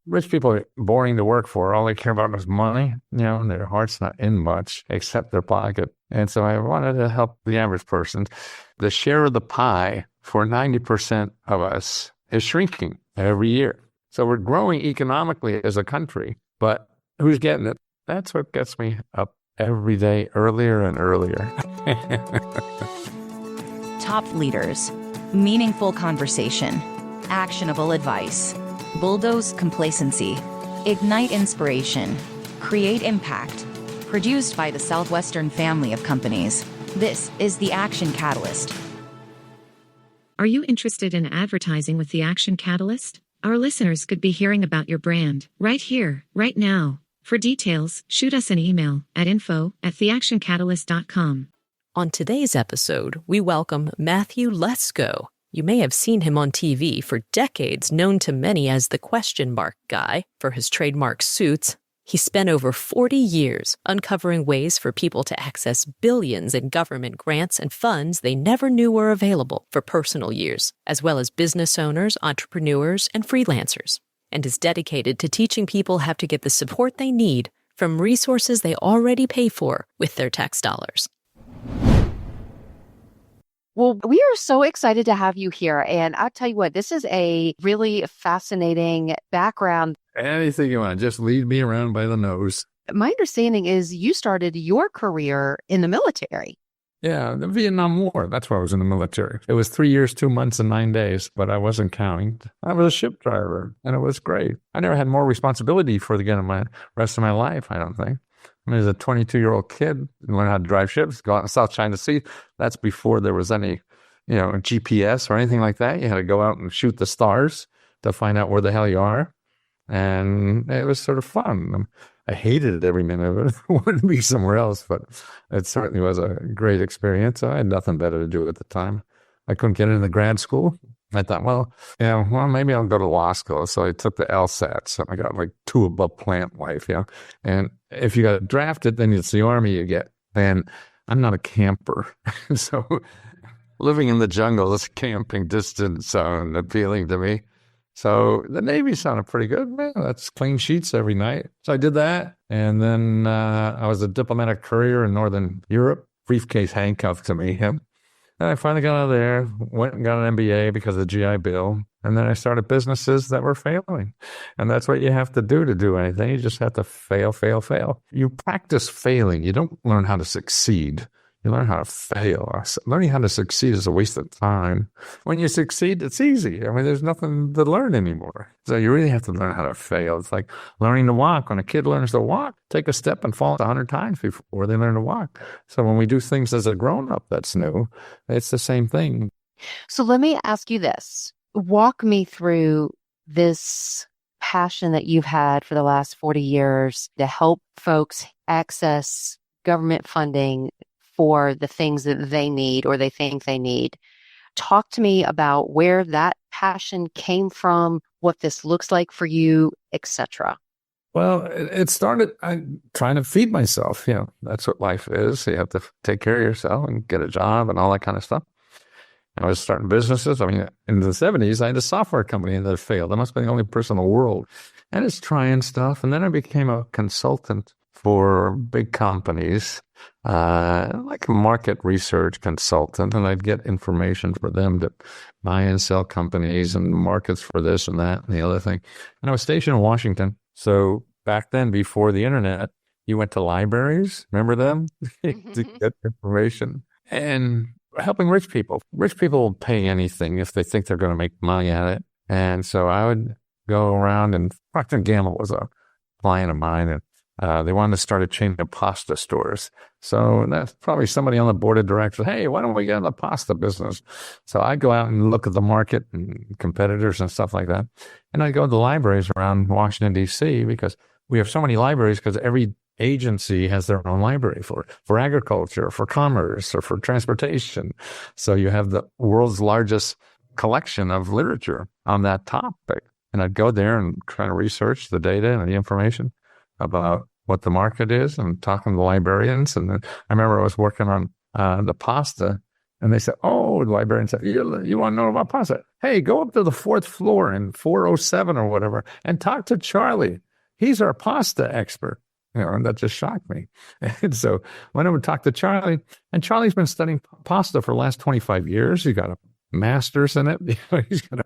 rich people are boring to work for. All they care about is money, and their heart's not in much except their pocket. And so I wanted to help the average person. The share of the pie for 90% of us is shrinking every year. So we're growing economically as a country, but who's getting it? That's what gets me up every day earlier and earlier. Top leaders, meaningful conversation, actionable advice, bulldoze complacency, ignite inspiration, create impact. Produced by the Southwestern family of companies. This is the Action Catalyst. Are you interested in advertising with the Action Catalyst? Our listeners could be hearing about your brand right here, right now. For details, shoot us an email at info@theactioncatalyst.com. On today's episode, we welcome Matthew Lesko. You may have seen him on TV for decades, known to many as the question mark guy for his trademark suits. He spent over 40 years uncovering ways for people to access billions in government grants and funds they never knew were available for personal use, as well as business owners, entrepreneurs, and freelancers, and is dedicated to teaching people how to get the support they need from resources they already pay for with their tax dollars. Well, we are so excited to have you here. And I'll tell you what, this is a really fascinating background. Anything you want, just lead me around by the nose. My understanding is you started your career in the military. Yeah, the Vietnam War. That's why I was in the military. It was 3 years, 2 months, and 9 days, but I wasn't counting. I was a ship driver, and it was great. I never had more responsibility for the rest of my life, I don't think. I mean, as a 22-year-old kid, learn how to drive ships, go out in the South China Sea. That's before there was any, GPS or anything like that. You had to go out and shoot the stars to find out where the hell you are. And it was sort of fun. I hated it every minute of it. I wanted to be somewhere else, but it certainly was a great experience. I had nothing better to do at the time. I couldn't get into grad school. I thought, maybe I'll go to law school. So I took the LSATs. I got like 2 above plant life, And if you got drafted, then it's the Army you get. And I'm not a camper. So living in the jungle is camping distance appealing to me. So the Navy sounded pretty good. Man, that's clean sheets every night. So I did that. And then I was a diplomatic courier in Northern Europe, briefcase handcuffed to me. And I finally got out of there, went and got an MBA because of the GI Bill. And then I started businesses that were failing. And that's what you have to do anything. You just have to fail. You practice failing. You don't learn how to succeed. You learn how to fail. Learning how to succeed is a waste of time. When you succeed, it's easy. I mean, there's nothing to learn anymore. So you really have to learn how to fail. It's like learning to walk. When a kid learns to walk, take a step and fall 100 times before they learn to walk. So when we do things as a grown-up that's new, it's the same thing. So let me ask you this. Walk me through this passion that you've had for the last 40 years to help folks access government funding for the things that they need or they think they need. Talk to me about where that passion came from, what this looks like for you, etc. Well, it started trying to feed myself. That's what life is. You have to take care of yourself and get a job and all that kind of stuff. I was starting businesses. I mean, in the 70s, I had a software company that failed. I must be the only person in the world. And it's trying stuff. And then I became a consultant for big companies, like a market research consultant, and I'd get information for them to buy and sell companies and markets for this and that and the other thing. And I was stationed in Washington. So back then, before the internet, you went to libraries, remember them, to get information. And helping rich people. Rich people will pay anything if they think they're going to make money at it. And so I would go around, and Procter & Gamble was a client of mine, and they wanted to start a chain of pasta stores. So that's probably somebody on the board of directors. Hey, why don't we get in the pasta business? So I'd go out and look at the market and competitors and stuff like that. And I'd go to the libraries around Washington, D.C., because we have so many libraries because every agency has their own library for agriculture, for commerce, or for transportation. So you have the world's largest collection of literature on that topic. And I'd go there and try to research the data and the information about what the market is and talking to the librarians. And then I remember I was working on the pasta, And they said, oh, the librarian said, you want to know about pasta? Hey, go up to the 4th floor in 407 or whatever and talk to Charlie. He's our pasta expert. And that just shocked me. And so went over and talked to Charlie, and Charlie's been studying pasta for the last 25 years. He got a master's in it. He's got a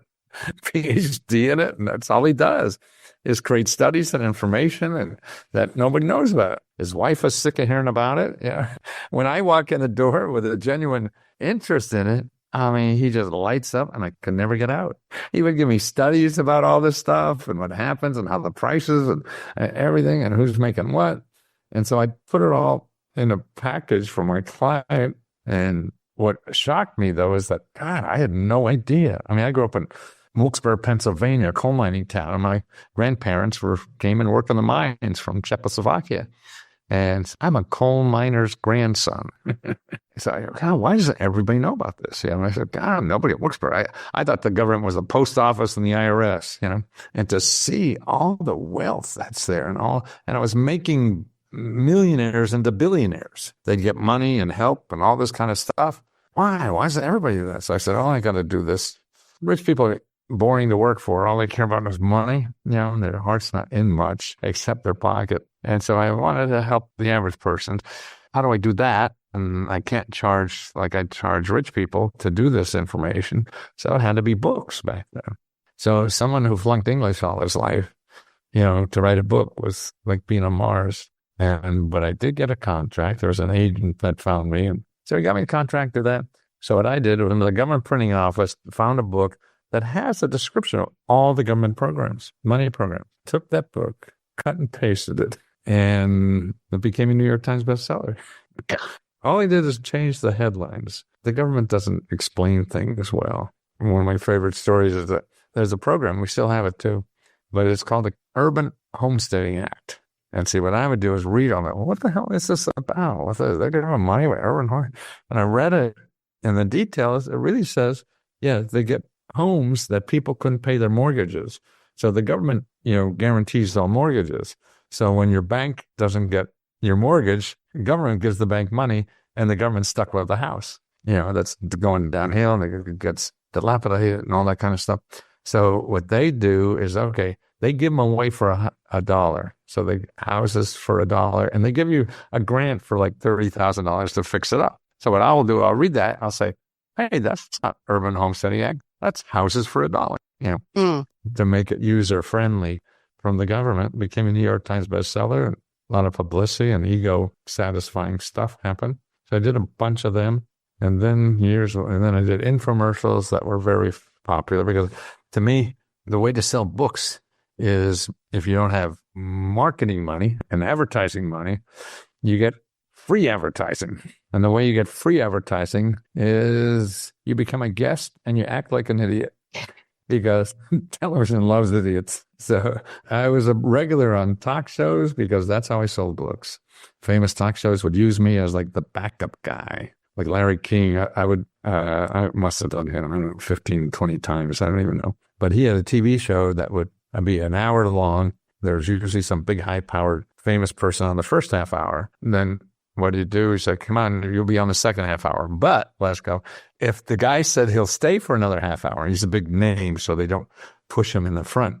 PhD in it, and that's all he does is create studies and information and that nobody knows about. His wife is sick of hearing about it. Yeah. When I walk in the door with a genuine interest in it, I mean, he just lights up and I could never get out. He would give me studies about all this stuff and what happens and how the prices and everything and who's making what. And so I put it all in a package for my client. And what shocked me, though, is that, God, I had no idea. I mean, I grew up in Wilkes-Barre, Pennsylvania, a coal mining town. And my grandparents came and worked in the mines from Czechoslovakia. And I'm a coal miner's grandson. So I go, God, why doesn't everybody know about this? And I said, God, nobody works for it. I thought the government was the post office and the IRS, and to see all the wealth that's there and I was making millionaires into billionaires. They'd get money and help and all this kind of stuff. Why? Why doesn't everybody do that? So I said, I got to do this. Rich people are boring to work for. All they care about is money, and their heart's not in much except their pocket. And so I wanted to help the average person. How do I do that? And I can't charge like I charge rich people to do this information. So it had to be books back then. So someone who flunked English all his life, to write a book was like being on Mars. But I did get a contract. There was an agent that found me. And so he got me a contract to that. So what I did was in the government printing office, found a book that has a description of all the government programs, money programs. Took that book, cut and pasted it, and it became a New York Times bestseller. All he did is change the headlines. The government doesn't explain things well. One of my favorite stories is that there's a program, we still have it too, but it's called the Urban Homesteading Act. And see, what I would do is read on it. Well, what the hell is this about? They're going to have money with urban home. And I read it, and the details, it really says, they get homes that people couldn't pay their mortgages. So the government, guarantees all mortgages. So when your bank doesn't get your mortgage, the government gives the bank money, and the government's stuck with the house. That's going downhill, and it gets dilapidated and all that kind of stuff. So what they do is, they give them away for $1. So they houses for $1, and they give you a grant for like $30,000 to fix it up. So what I will do, I'll read that. I'll say, hey, that's not Urban Homesteading Act. That's houses for $1. To make it user friendly from the government. It became a New York Times bestseller. And a lot of publicity and ego satisfying stuff happened. So I did a bunch of them, and then I did infomercials that were very popular, because to me, the way to sell books is if you don't have marketing money and advertising money, you get free advertising. And the way you get free advertising is you become a guest and you act like an idiot, because television loves idiots. So I was a regular on talk shows because that's how I sold books. Famous talk shows would use me as like the backup guy. Like Larry King, I must have done him, I don't know, 15, 20 times. I don't even know. But he had a TV show that would be an hour long. There's usually some big, high-powered, famous person on the first half hour. And then what do you do? He said, come on, you'll be on the second half hour. But, Lesko, if the guy said he'll stay for another half hour, he's a big name, so they don't push him in the front.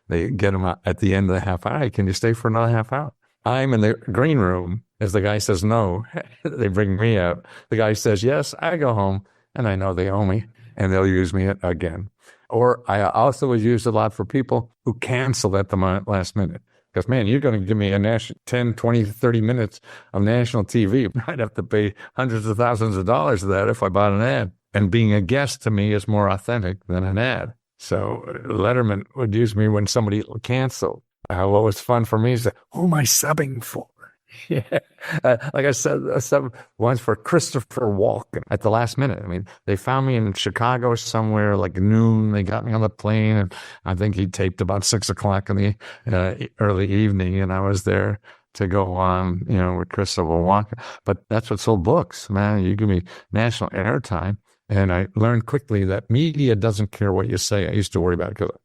They get him at the end of the half hour. Hey, can you stay for another half hour? I'm in the green room. As the guy says no, they bring me up. The guy says yes, I go home, and I know they owe me, and they'll use me again. Or I also was used a lot for people who cancel at the last minute. Because, man, you're going to give me a 10, 20, 30 minutes of national TV. I'd have to pay hundreds of thousands of dollars for that if I bought an ad. And being a guest to me is more authentic than an ad. So Letterman would use me when somebody canceled. What was fun for me is that, who am I subbing for? Yeah. Like I said, I subbed once for Christopher Walken at the last minute. I mean, they found me in Chicago somewhere like noon. They got me on the plane, and I think he taped about 6 o'clock in the early evening, and I was there to go on, with Christopher Walken. But that's what sold books, man. You give me national airtime. And I learned quickly that media doesn't care what you say. I used to worry about it because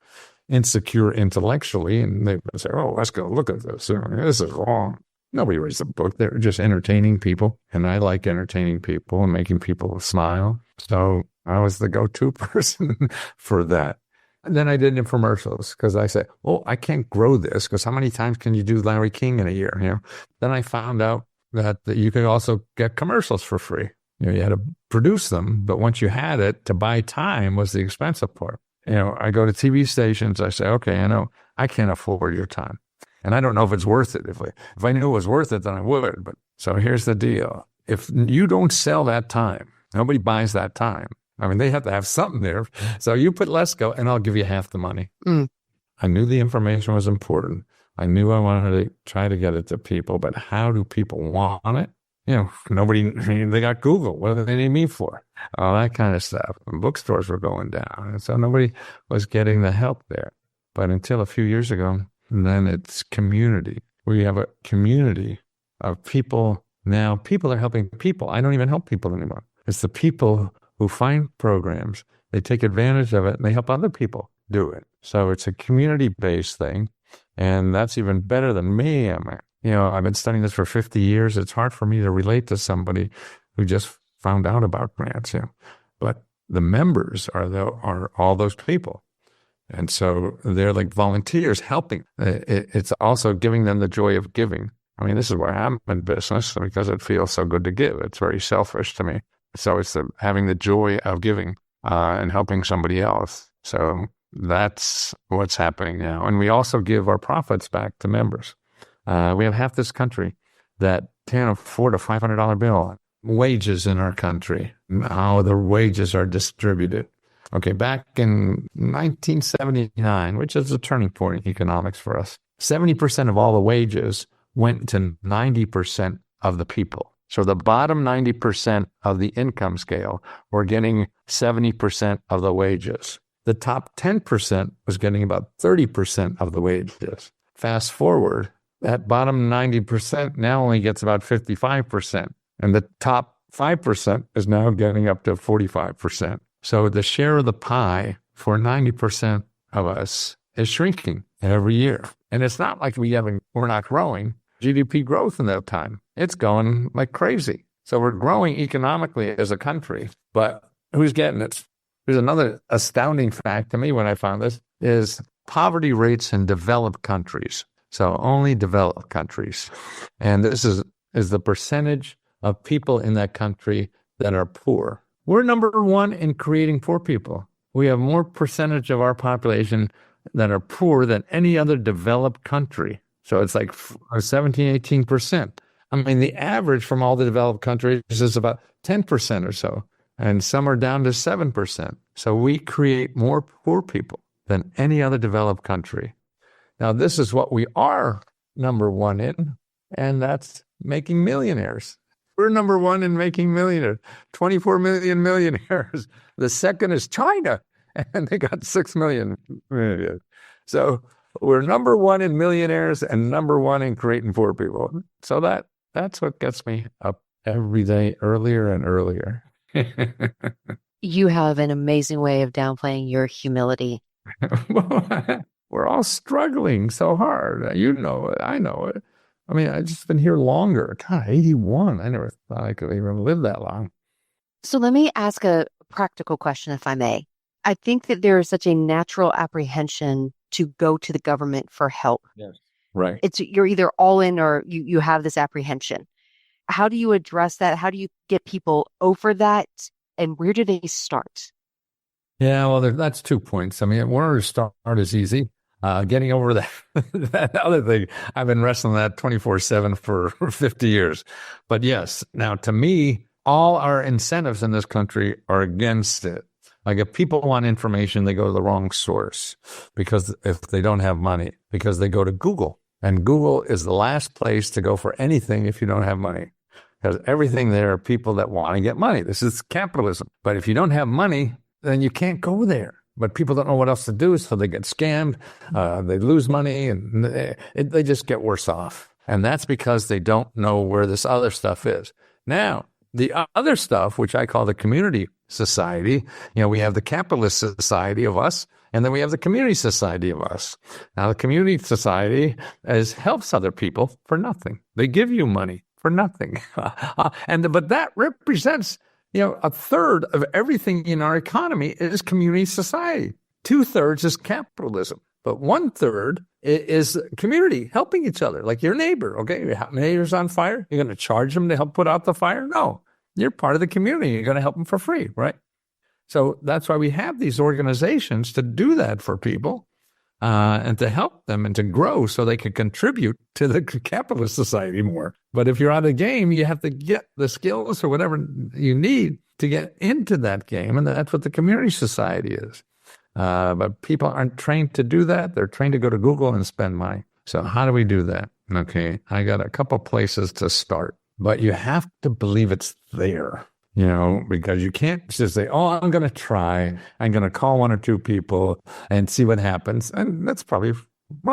insecure intellectually, and they would say, oh, let's go look at this. This is wrong. Nobody reads a book. They're just entertaining people. And I like entertaining people and making people smile. So I was the go-to person for that. And then I did infomercials because I said, oh, I can't grow this because how many times can you do Larry King in a year? Then I found out that you could also get commercials for free. You had to produce them, but once you had it, to buy time was the expensive part. I go to TV stations. I say, okay, I know I can't afford your time. And I don't know if it's worth it. If I knew it was worth it, then I would. But so here's the deal. If you don't sell that time, nobody buys that time. I mean, they have to have something there. So you put Lesko and I'll give you half the money. I knew the information was important. I knew I wanted to try to get it to people, but how do people want it? Nobody, they got Google. What do they need me for? All that kind of stuff. And bookstores were going down. And so nobody was getting the help there. But until a few years ago, then it's community. We have a community of people. Now people are helping people. I don't even help people anymore. It's the people who find programs. They take advantage of it and they help other people do it. So it's a community-based thing. And that's even better than me. I've been studying this for 50 years. It's hard for me to relate to somebody who just found out about grants. But the members are all those people. And so they're like volunteers helping. It's also giving them the joy of giving. I mean, this is why I'm in business, because it feels so good to give. It's very selfish to me. So it's having the joy of giving and helping somebody else. So that's what's happening now. And we also give our profits back to members. We have half this country that can't afford a $500 bill. Wages in our country, how the wages are distributed. Okay, back in 1979, which is a turning point in economics for us, 70% of all the wages went to 90% of the people. So the bottom 90% of the income scale were getting 70% of the wages. The top 10% was getting about 30% of the wages. Fast forward, that bottom 90% now only gets about 55%. And the top 5% is now getting up to 45%. So the share of the pie for 90% of us is shrinking every year. And it's not like we're not growing. GDP growth in that time, it's going like crazy. So we're growing economically as a country, but who's getting it? There's another astounding fact to me when I found this is poverty rates in developed countries. So only developed countries. And this is the percentage of people in that country that are poor. We're number one in creating poor people. We have more percentage of our population that are poor than any other developed country. So it's like 17, 18%. I mean, the average from all the developed countries is about 10% or so. And some are down to 7%. So we create more poor people than any other developed country. Now, this is what we are number one in, and that's making millionaires. We're number one in making millionaires, 24 million millionaires. The second is China, and they got 6 million. So we're number one in millionaires and number one in creating poor people. So that's what gets me up every day earlier and earlier. You have an amazing way of downplaying your humility. We're all struggling so hard. You know it. I know it. I mean, I've just been here longer. God, 81. I never thought I could even live that long. So let me ask a practical question, if I may. I think that there is such a natural apprehension to go to the government for help. Yes. Right. You're either all in or you have this apprehension. How do you address that? How do you get people over that? And where do they start? Yeah, well, that's 2 points. I mean, where to start is easy. Getting over that other thing, I've been wrestling that 24/7 for 50 years. But yes, now to me, all our incentives in this country are against it. Like if people want information, they go to the wrong source because if they don't have money, because they go to Google. And Google is the last place to go for anything if you don't have money. Because everything there are people that want to get money. This is capitalism. But if you don't have money, then you can't go there. But people don't know what else to do, so they get scammed, they lose money, and they just get worse off. And that's because they don't know where this other stuff is. Now, the other stuff, which I call the community society, we have the capitalist society of us, And then we have the community society of us. Now, the community society helps other people for nothing. They give you money for nothing. But that represents, a third of everything in our economy is community society. 2/3 is capitalism. But 1/3 is community, helping each other, like your neighbor. Okay, your neighbor's on fire. You're going to charge them to help put out the fire? No, you're part of the community. You're going to help them for free, right? So that's why we have these organizations to do that for people and to help them and to grow so they can contribute to the capitalist society more. But if you're out of the game, you have to get the skills or whatever you need to get into that game. And that's what the community society is. But people aren't trained to do that. They're trained to go to Google and spend money. So how do we do that? Okay, I got a couple places to start, but you have to believe it's there, because you can't just say, oh, I'm going to try. I'm going to call 1 or 2 people and see what happens. And that's probably,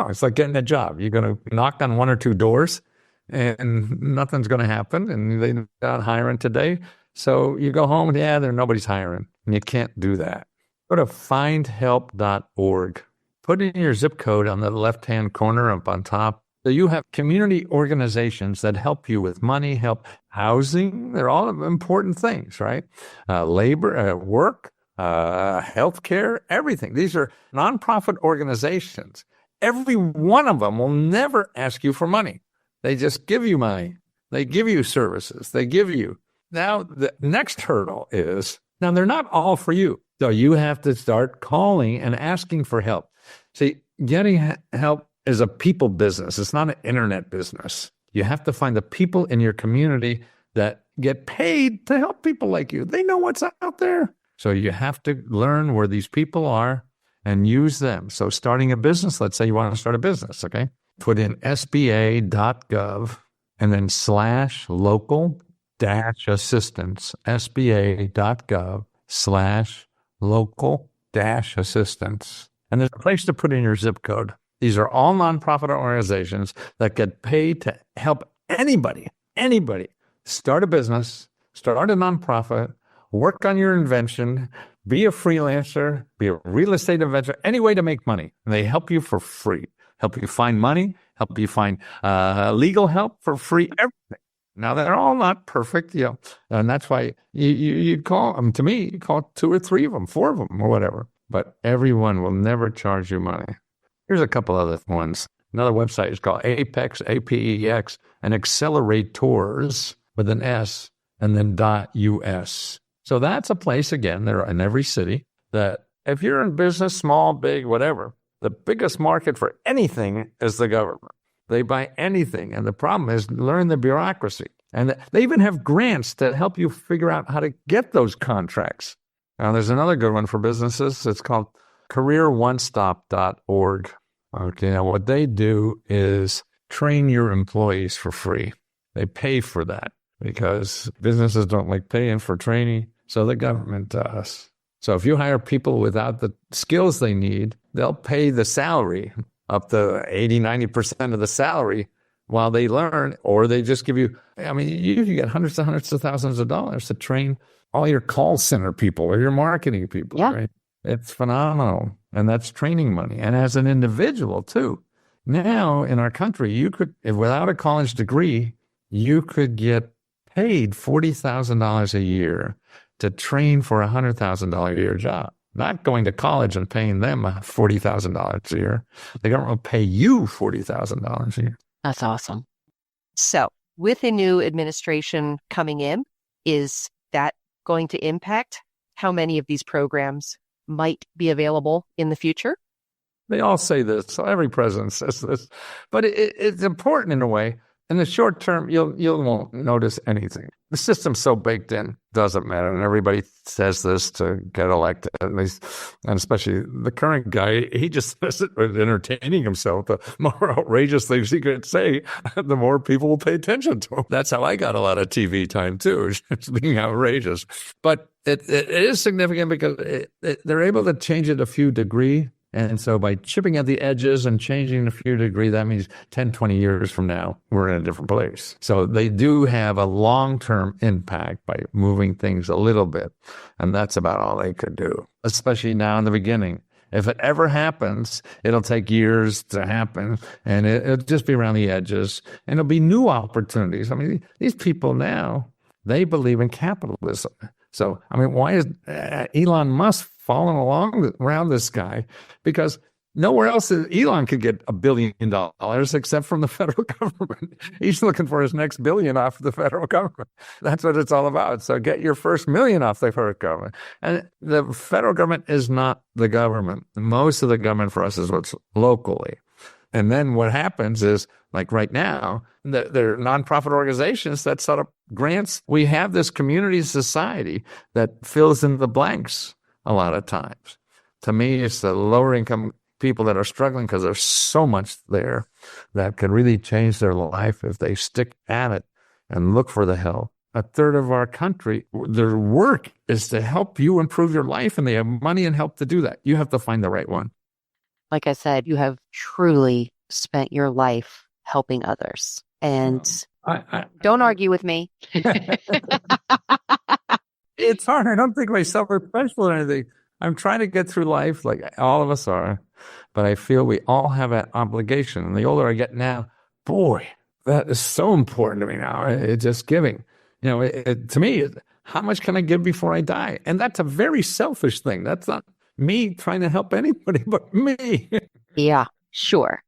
it's like getting a job. You're going to knock on 1 or 2 doors and nothing's going to happen. And they're not hiring today. So you go home and nobody's hiring. And you can't do that. Go to findhelp.org. Put in your zip code on the left-hand corner up on top. So you have community organizations that help you with money, help housing. They're all important things, right? Labor, work, healthcare, everything. These are nonprofit organizations. Every one of them will never ask you for money. They just give you money. They give you services. They give you. Now, the next hurdle is, now they're not all for you. So you have to start calling and asking for help. See, getting help is a people business. It's not an internet business. You have to find the people in your community that get paid to help people like you. They know what's out there. So you have to learn where these people are and use them. So starting a business, let's say you want to start a business, okay? Put in sba.gov and then /local-assistance, sba.gov/local-assistance. And there's a place to put in your zip code. These are all nonprofit organizations that get paid to help anybody start a business, start a nonprofit, work on your invention, be a freelancer, be a real estate investor, any way to make money. And they help you for free, help you find money, help you find legal help for free, everything. Now, they're all not perfect, and that's why you call them, to me, you call 2 or 3 of them, 4 of them, or whatever. But everyone will never charge you money. Here's a couple other ones. Another website is called Apex, APEX, and Accelerators with an S and then .us. So that's a place, again, they're in every city, that if you're in business, small, big, whatever, the biggest market for anything is the government. They buy anything. And the problem is learn the bureaucracy. And they even have grants that help you figure out how to get those contracts. Now, there's another good one for businesses. It's called careeronestop.org. Okay, now what they do is train your employees for free. They pay for that because businesses don't like paying for training, so the government does. So if you hire people without the skills they need, they'll pay the salary up to 80, 90% of the salary while they learn, or they just give you, you can get hundreds of thousands of dollars to train all your call center people or your marketing people, right? It's phenomenal. And that's training money. And as an individual, too. Now, in our country, you could, without a college degree, you could get paid $40,000 a year to train for a $100,000 a year job. Not going to college and paying them $40,000 a year. The government will pay you $40,000 a year. That's awesome. So, with a new administration coming in, is that going to impact how many of these programs might be available in the future? They all say this. So every president says this. But it's important in a way. In the short term, you won't notice anything. The system's so baked in, doesn't matter. And everybody says this to get elected, at least, and especially the current guy, he just says it with entertaining himself. The more outrageous things he could say, the more people will pay attention to him. That's how I got a lot of TV time, too, it's being outrageous. But it is significant because they're able to change it a few degrees. And so by chipping at the edges and changing a few degrees, that means 10, 20 years from now, we're in a different place. So they do have a long-term impact by moving things a little bit. And that's about all they could do, especially now in the beginning. If it ever happens, it'll take years to happen, and it'll just be around the edges, and it'll be new opportunities. I mean, these people now, they believe in capitalism. So, I mean, why is Elon Musk following along around this guy? Because nowhere else Elon could get $1 billion except from the federal government. He's looking for his next billion off the federal government. That's what it's all about. So get your first million off the federal government. And the federal government is not the government. Most of the government for us is what's locally. And then what happens is, like right now, there are nonprofit organizations that set up grants. We have this community society that fills in the blanks a lot of times. To me, it's the lower income people that are struggling because there's so much there that could really change their life if they stick at it and look for the help. A third of our country, their work is to help you improve your life, and they have money and help to do that. You have to find the right one. Like I said, you have truly spent your life helping others. And don't argue with me. It's hard. I don't think myself are special or anything. I'm trying to get through life like all of us are, but I feel we all have that obligation. And the older I get now, boy, that is so important to me now. It's just giving. You know, to me, how much can I give before I die? And that's a very selfish thing. That's not me trying to help anybody but me. Yeah, sure.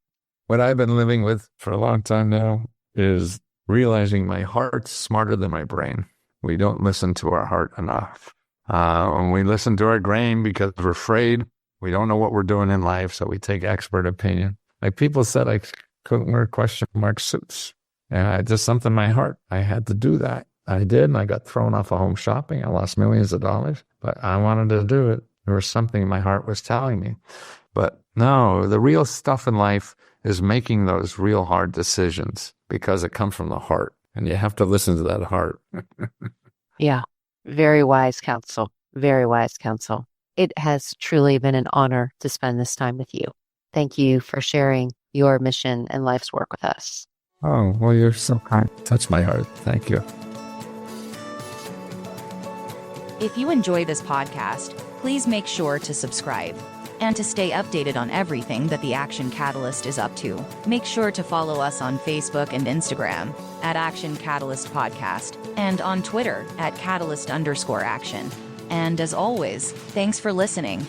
What I've been living with for a long time now is realizing my heart's smarter than my brain. We don't listen to our heart enough. When we listen to our brain because we're afraid, we don't know what we're doing in life, so we take expert opinion. Like people said I couldn't wear question mark suits. And I just something in my heart. I had to do that. I did, and I got thrown off of home shopping. I lost millions of dollars, but I wanted to do it. There was something my heart was telling me. But no, the real stuff in life is making those real hard decisions because it comes from the heart, and you have to listen to that heart. Yeah. Very wise counsel. Very wise counsel. It has truly been an honor to spend this time with you. Thank you for sharing your mission and life's work with us. Oh, well, you're so kind. Touch my heart. Thank you. If you enjoy this podcast, please make sure to subscribe. And to stay updated on everything that the Action Catalyst is up to, make sure to follow us on Facebook and Instagram at Action Catalyst Podcast and on Twitter at Catalyst_Action. And as always, thanks for listening.